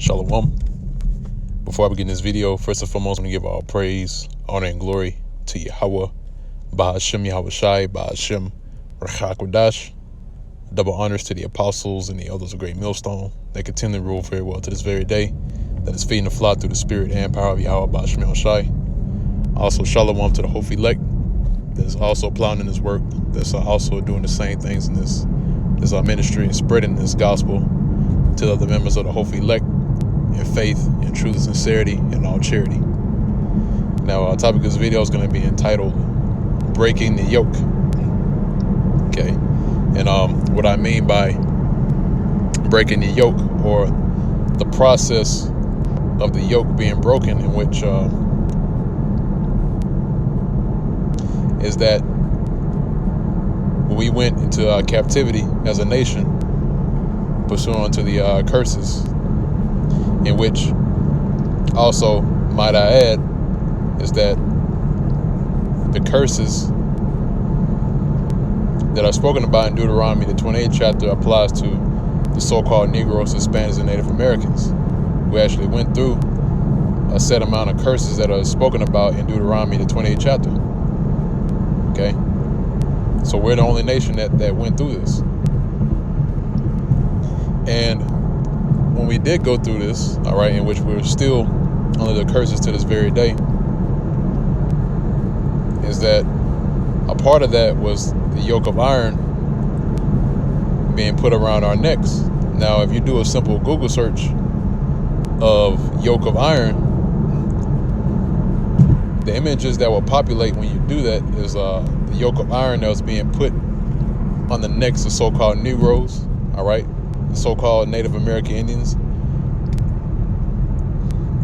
Shalom. Before I begin this video, first and foremost, I'm going to give all praise, honor, and glory to Yahweh, Bahashem Yahweh Shai, Bahashem Rachakwadash. Double honors to the apostles and the elders of Great Millstone. They continue to rule very well to this very day. That is feeding the flock through the spirit and power of Yahweh, Bahashem Yahweh Shai. Also, shalom to the Hof elect that is also plowing in this work, that's also doing the same things in this ministry and spreading this gospel to the other members of the Hof elect in faith, in truth, and sincerity, and all charity. Now, our topic of this video is going to be entitled Breaking the Yoke. Okay, and what I mean by breaking the yoke, or the process of the yoke being broken, in which is that we went into captivity as a nation pursuant to the curses, in which also, might I add, is that the curses that are spoken about in Deuteronomy, the 28th chapter, applies to the so-called Negroes, Hispanics, and Native Americans. We actually went through a set amount of curses that are spoken about in Deuteronomy, the 28th chapter. Okay? So we're the only nation that went through this. And when we did go through this, all right, in which we're still under the curses to this very day, is that a part of that was the yoke of iron being put around our necks. Now, if you do a simple Google search of yoke of iron, the images that will populate when you do that is the yoke of iron that was being put on the necks of so-called Negroes, all right, the so-called Native American Indians.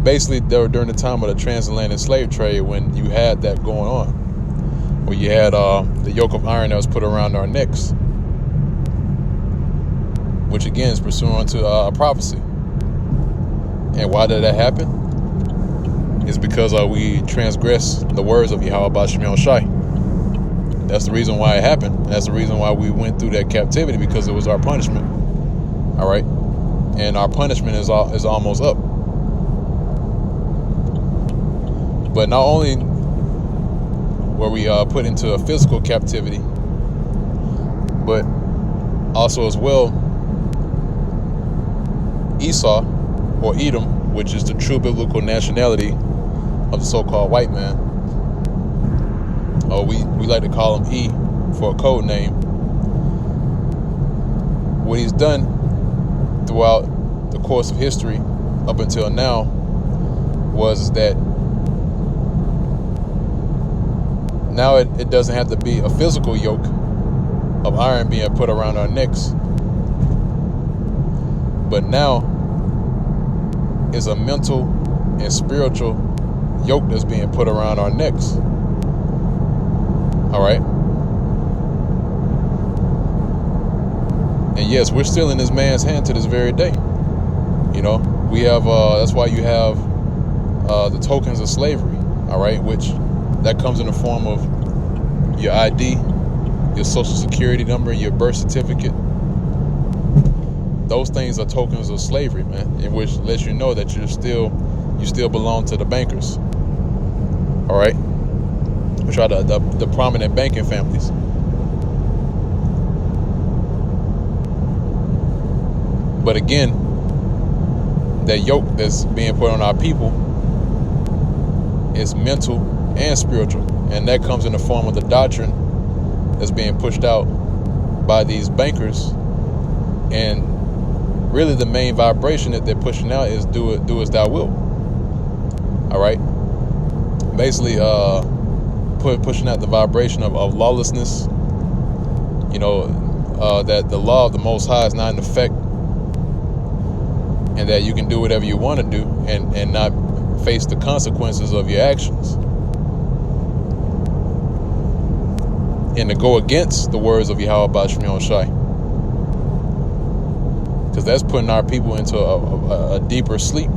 Basically, they were during the time of the transatlantic slave trade, when you had that going on, where you had the yoke of iron that was put around our necks, which again is pursuant to a prophecy. And why did that happen? It's because we transgressed the words of Yahweh Bahashem Yahweh Shai. That's the reason why it happened. That's the reason why we went through that captivity, because it was our punishment. All right, and our punishment is almost up. But not only were we put into a physical captivity, but also as well, Esau, or Edom, which is the true biblical nationality of the so-called white man, or we like to call him E for a code name. What he's done throughout the course of history up until now was that now it doesn't have to be a physical yoke of iron being put around our necks, but now it's a mental and spiritual yoke that's being put around our necks. All right. And yes, we're still in this man's hand to this very day. You know, we have, that's why you have the tokens of slavery, all right, which that comes in the form of your ID, your social security number, your birth certificate. Those things are tokens of slavery, man, in which lets you know that you still belong to the bankers, all right, which are the prominent banking families. But again, that yoke that's being put on our people is mental and spiritual, and that comes in the form of the doctrine that's being pushed out by these bankers. And really the main vibration that they're pushing out is do as thou wilt. All right, basically pushing out the vibration of lawlessness, you know, that the law of the Most High is not in effect, and that you can do whatever you want to do and not face the consequences of your actions, and to go against the words of Yahweh Bahashem Yahweh Shai, because that's putting our people into a deeper sleep,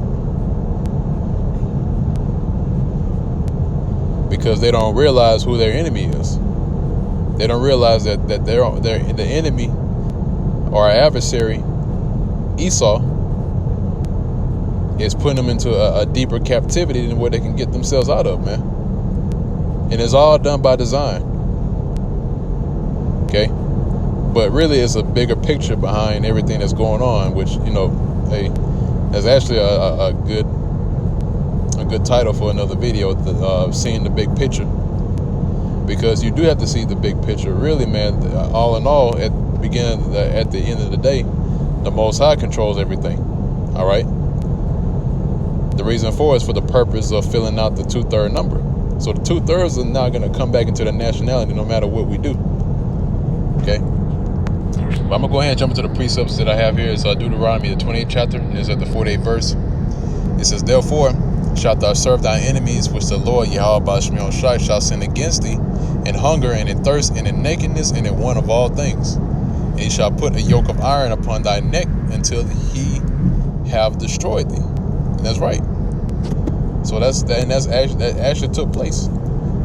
because they don't realize who their enemy is. They don't realize that they're the enemy, or our adversary, Esau, It's putting them into a deeper captivity than what they can get themselves out of, man. And it's all done by design. Okay? But really, it's a bigger picture behind everything that's going on, which, you know, hey, that's actually a good title for another video, seeing the big picture. Because you do have to see the big picture. Really, man, all in all, at the end of the day, the Most High controls everything. All right? The reason for it is for the purpose of filling out the 2/3 number. So the 2/3 are not going to come back into the nationality no matter what we do. Okay? But I'm going to go ahead and jump into the precepts that I have here. It's Deuteronomy, the 28th chapter, and it's at the 48th verse. It says, "Therefore shalt thou serve thy enemies, which the Lord Yahweh shall send against thee, in hunger and in thirst and in nakedness and in want of all things. And he shall put a yoke of iron upon thy neck until he have destroyed thee." And that's right. So that actually took place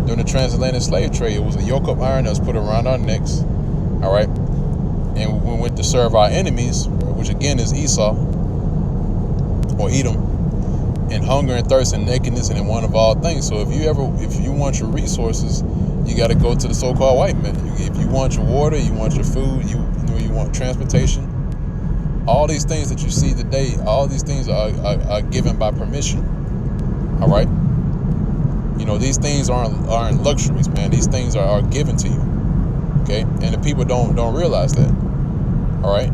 during the transatlantic slave trade. It was a yoke of iron that was put around our necks. All right. And we went to serve our enemies, which again is Esau or Edom, in hunger and thirst and nakedness and in want of all things. So if you want your resources, you got to go to the so-called white man. If you want your water, you want your food, you want transportation, all these things that you see today, all these things are given by permission. All right. You know, these things aren't luxuries, man. These things are given to you. Okay, and the people don't realize that. All right.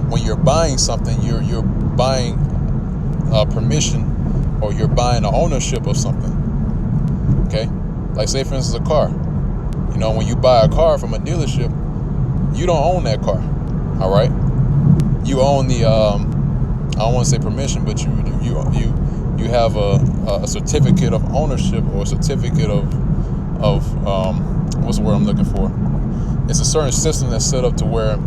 When you're buying something, you're buying permission, or you're buying the ownership of something. Okay, like say for instance a car. You know, when you buy a car from a dealership, you don't own that car. All right, you own the I don't want to say permission, but you have a certificate of ownership, or a certificate of what's the word I'm looking for? It's a certain system that's set up to where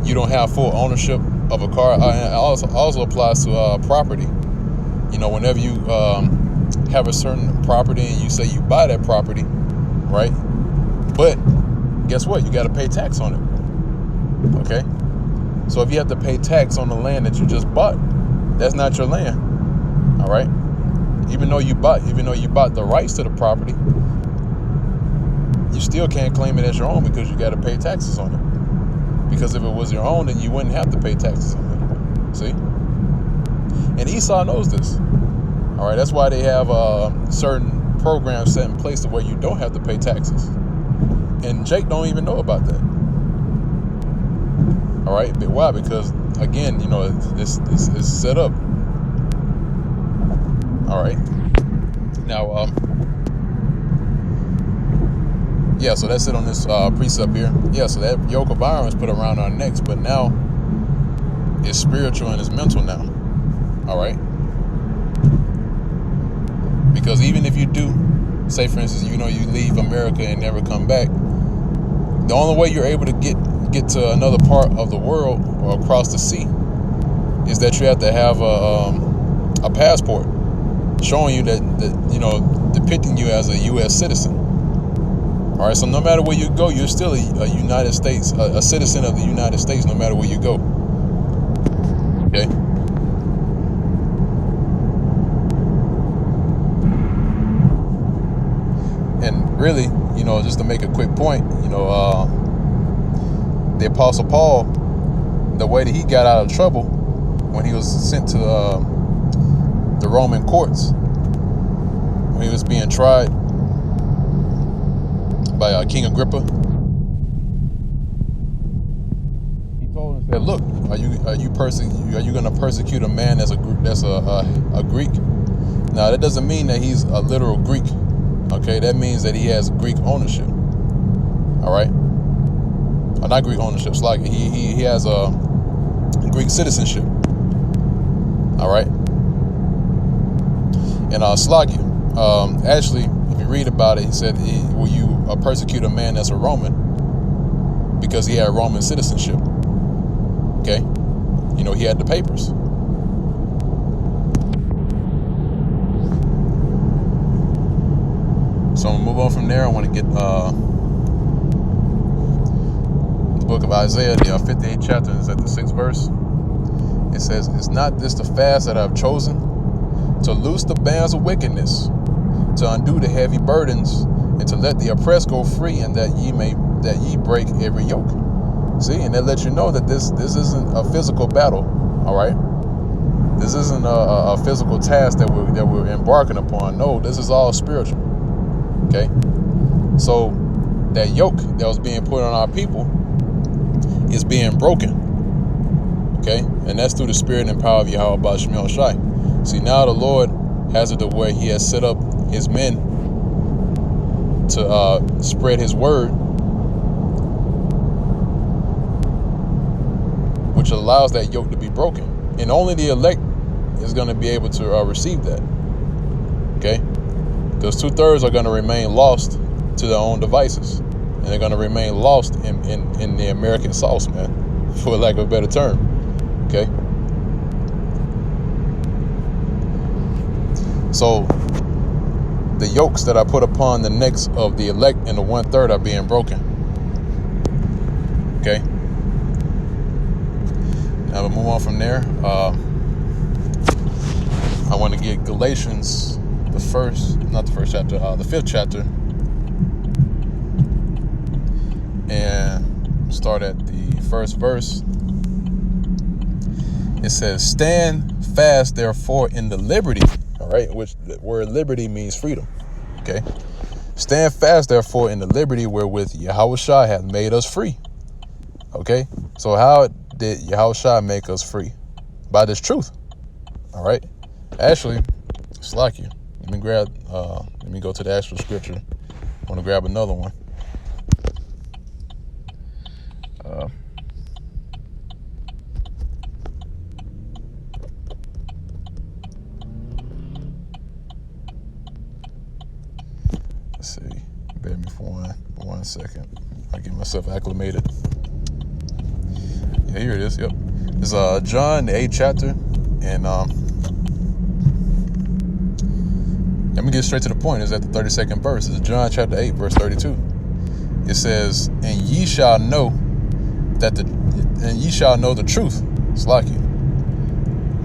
you don't have full ownership of a car. It also applies to property. You know, whenever you have a certain property and you say you buy that property, right? But guess what? You got to pay tax on it. Okay? So if you have to pay tax on the land that you just bought, that's not your land. All right? Even though you bought the rights to the property, you still can't claim it as your own because you got to pay taxes on it. Because if it was your own, then you wouldn't have to pay taxes on it. See? And Esau knows this. All right, that's why they have certain programs set in place to where you don't have to pay taxes. And Jake don't even know about that. All right, but why? Because again, you know, it's set up. All right. Now, yeah, so that's it on this precept here. Yeah, so that yoke of iron was put around our necks, but now it's spiritual and it's mental now. All right. Because even if you do, say for instance, you know, you leave America and never come back, the only way you're able to get to another part of the world or across the sea is that you have to have a passport showing you that you know, depicting you as a U.S. citizen. All right, so no matter where you go, you're still a United States, a citizen of the United States, no matter where you go. Okay. And really, you know, just to make a quick point, you know, the Apostle Paul, the way that he got out of trouble when he was sent to the Roman courts, when he was being tried by King Agrippa, he told him, said, "Look, are you going to persecute a man that's a Greek?" Now that doesn't mean that he's a literal Greek. Okay, that means that he has Greek ownership. All right, or not Greek ownership. It's like he has a Greek citizenship. All right, and Slagi, actually, if you read about it, he said, "Will you persecute a man that's a Roman?" Because he had Roman citizenship. Okay, you know, he had the papers. So I'm gonna move on from there. I want to get book of Isaiah, the 58th chapter, is at the 6th verse. It says, "Is not this the fast that I've chosen? To loose the bands of wickedness, to undo the heavy burdens, and to let the oppressed go free, and that ye break every yoke." See, and that lets you know that this isn't a physical battle. All right, this isn't a physical task that we're embarking upon. No, this is all spiritual. Okay, so that yoke that was being put on our people is being broken. Okay, and that's through the spirit and power of Yahweh Ba'ashem Yahushai. See, now the Lord has it the way He has set up His men to spread His word, which allows that yoke to be broken, and only the elect is going to be able to receive that. Okay, because 2/3 are going to remain lost to their own devices, and they're going to remain lost in the American sauce, man, for lack of a better term. Okay, so the yokes that I put upon the necks of the elect and the 1/3 are being broken. Okay, now we'll move on from there. I want to get Galatians, the 5th chapter, and start at the 1st verse. It says, "Stand fast, therefore, in the liberty," all right, which the word liberty means freedom. Okay, "Stand fast, therefore, in the liberty wherewith Yahushua hath made us free." Okay, so how did Yahushua make us free? By this truth. All right, actually, it's like you. Let me go to the actual scripture. I want to grab another one. Let's see. Bear me for one second. I get myself acclimated. Yeah, here it is. Yep. It's John, the 8th chapter, and let me get straight to the point. It's at the 32nd verse. It's John chapter 8, verse 32. It says, "And ye shall know the truth." It's like you.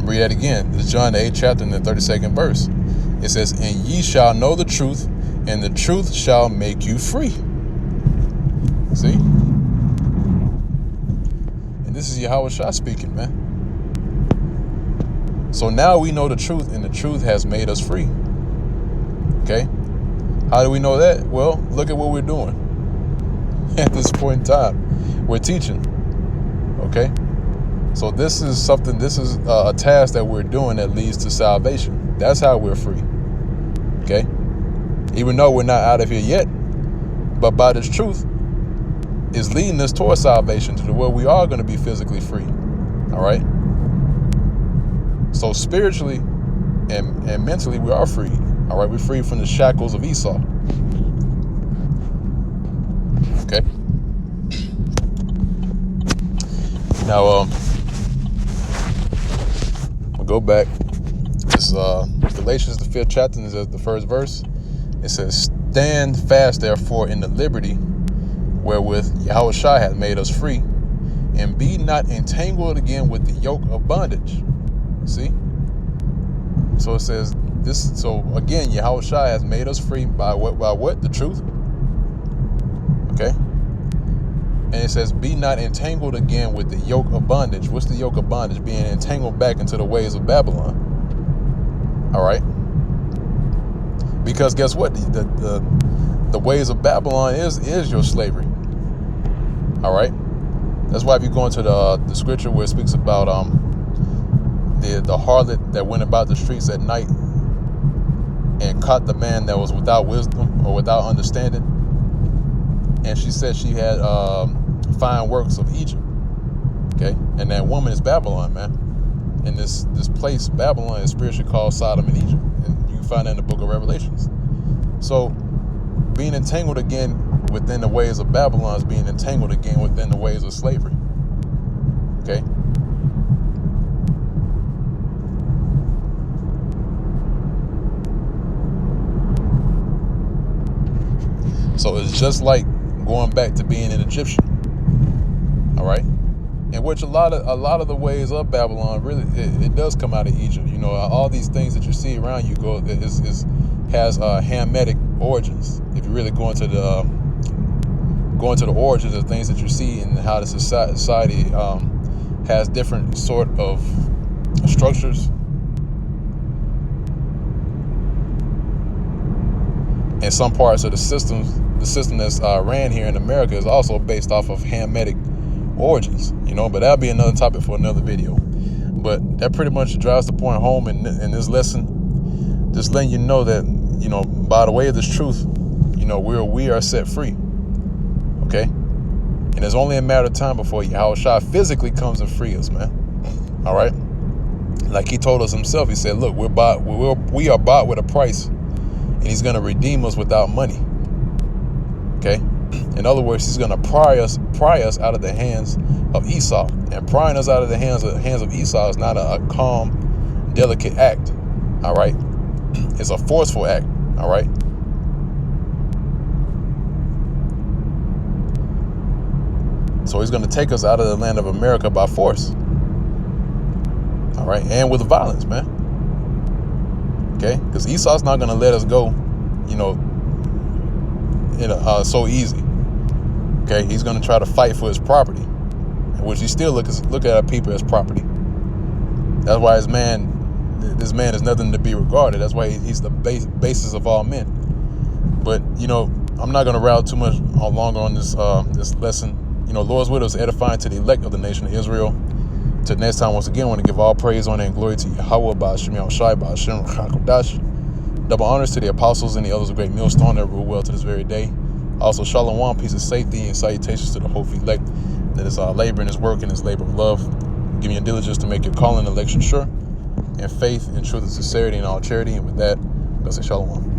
Read that again. It's John the 8th chapter and the 32nd verse. It says, "And ye shall know the truth, and the truth shall make you free." See? And this is Yahushua speaking, man. So now we know the truth, and the truth has made us free. Okay? How do we know that? Well, look at what we're doing. At this point in time, we're teaching. Okay? So this is a task that we're doing that leads to salvation. That's how we're free. Okay? Even though we're not out of here yet, but by this truth is leading us towards salvation, to where we are going to be physically free. All right? So spiritually and mentally, we are free. All right? We're free from the shackles of Esau. Okay? Now, we'll go back. This is Galatians, the 5th chapter, and this is the 1st verse. It says, "Stand fast, therefore, in the liberty wherewith Yahushua hath made us free, and be not entangled again with the yoke of bondage." See? So it says this. So again, Yahushua has made us free by what? By what? The truth. Okay. And it says, "Be not entangled again with the yoke of bondage." What's the yoke of bondage? Being entangled back into the ways of Babylon. All right. Because guess what? The ways of Babylon is your slavery. All right. That's why if you go into the scripture where it speaks about the harlot that went about the streets at night and caught the man that was without wisdom or without understanding, and she said she had fine works of Egypt. Okay, and that woman is Babylon, man. And this place, Babylon, is spiritually called Sodom and Egypt, and you can find that in the book of Revelations. So being entangled again within the ways of Babylon is being entangled again within the ways of slavery. Okay. So it's just like going back to being an Egyptian. All right. In which a lot of the ways of Babylon really it does come out of Egypt. You know, all these things that you see around you has Hamitic origins. If you really go into the origins of things that you see and how the society has different sort of structures. And some parts of the system that's ran here in America is also based off of Hamitic origins, you know, but that'll be another topic for another video. But that pretty much drives the point home in this lesson, just letting you know that, you know, by the way of this truth, you know, we are set free, okay? And it's only a matter of time before Yahushua physically comes and free us, man. All right? Like he told us himself, he said, look, we are bought with a price, and he's going to redeem us without money. Okay? In other words, he's going to pry us out of the hands of Esau. And prying us out of the hands of Esau is not a calm, delicate act. All right? It's a forceful act. All right? So he's going to take us out of the land of America by force. All right? And with violence, man. Okay? Because Esau's not going to let us go, you know, so easy. Okay? He's going to try to fight for his property, which he still look at our people as property. That's why this man is nothing to be regarded. That's why he's the basis of all men. But, you know, I'm not going to rattle too much longer on this lesson. You know, Lord's will is edifying to the elect of the nation of Israel. Till next time, once again, I want to give all praise, honor, and glory to Yahweh, Ba'ashem Yahushai, Ba'ashem Rachakadash. Double honors to the apostles and the elders of great millstone that rule well to this very day. Also, shalom, peace of safety, and salutations to the hopeful elect that is laboring his work and his labor of love. Giving your diligence to make your calling and election sure, and faith and truth and sincerity and all charity. And with that, I'll say shalom.